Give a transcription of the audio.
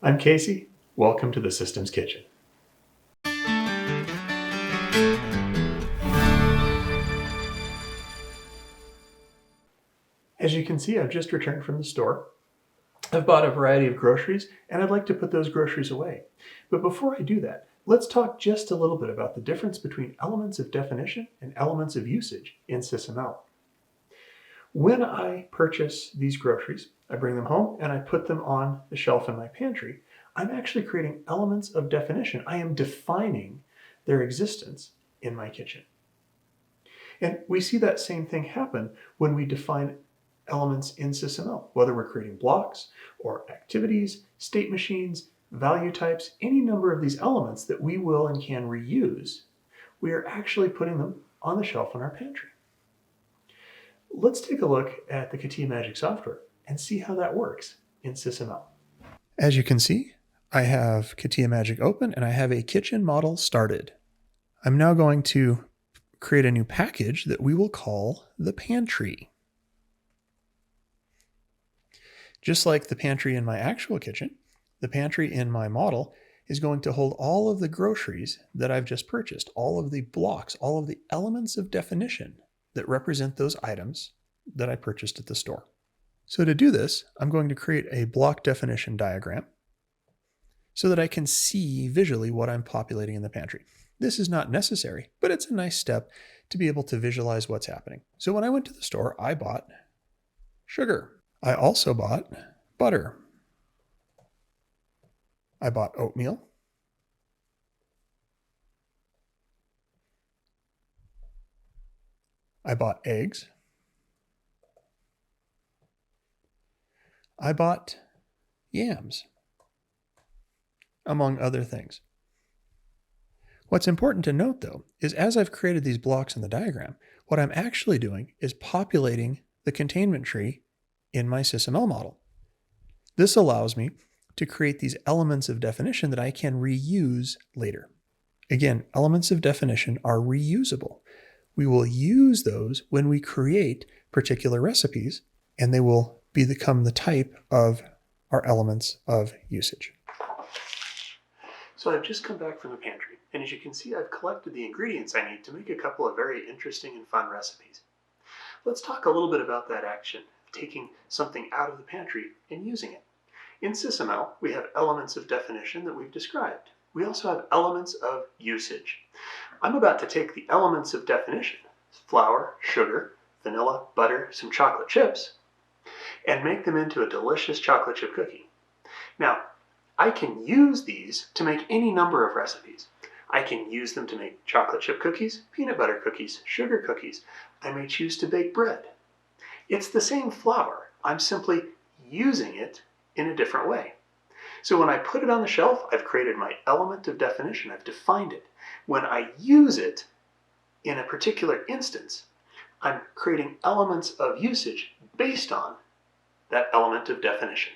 I'm Casey. Welcome to the Systems Kitchen. As you can see, I've just returned from the store. I've bought a variety of groceries, and I'd like to put those groceries away. But before I do that, let's talk just a little bit about the difference between elements of definition and elements of usage in SysML. When I purchase these groceries, I bring them home and I put them on the shelf in my pantry. I'm actually creating elements of definition. I am defining their existence in my kitchen. And we see that same thing happen when we define elements in SysML, whether we're creating blocks or activities, state machines, value types, any number of these elements that we will and can reuse, we are actually putting them on the shelf in our pantry. Let's take a look at the CATIA Magic software and see how that works in SysML. As you can see, I have CATIA Magic open and I have a kitchen model started. I'm now going to create a new package that we will call the Pantry. Just like the pantry in my actual kitchen, the pantry in my model is going to hold all of the groceries that I've just purchased, all of the blocks, all of the elements of definition that represent those items that I purchased at the store. So to do this, I'm going to create a block definition diagram so that I can see visually what I'm populating in the pantry. This is not necessary, but it's a nice step to be able to visualize what's happening. So when I went to the store, I bought sugar. I also bought butter. I bought oatmeal. I bought eggs. I bought yams, among other things. What's important to note, though, is as I've created these blocks in the diagram, what I'm actually doing is populating the containment tree in my SysML model. This allows me to create these elements of definition that I can reuse later. Again, elements of definition are reusable. We will use those when we create particular recipes, and they will become the type of our elements of usage. So I've just come back from the pantry, and as you can see, I've collected the ingredients I need to make a couple of very interesting and fun recipes. Let's talk a little bit about that action, taking something out of the pantry and using it. In SysML, we have elements of definition that we've described. We also have elements of usage. I'm about to take the elements of definition, flour, sugar, vanilla, butter, some chocolate chips, and make them into a delicious chocolate chip cookie. Now, I can use these to make any number of recipes. I can use them to make chocolate chip cookies, peanut butter cookies, sugar cookies. I may choose to bake bread. It's the same flour. I'm simply using it in a different way. So when I put it on the shelf, I've created my element of definition. I've defined it. When I use it in a particular instance, I'm creating elements of usage based on that element of definition.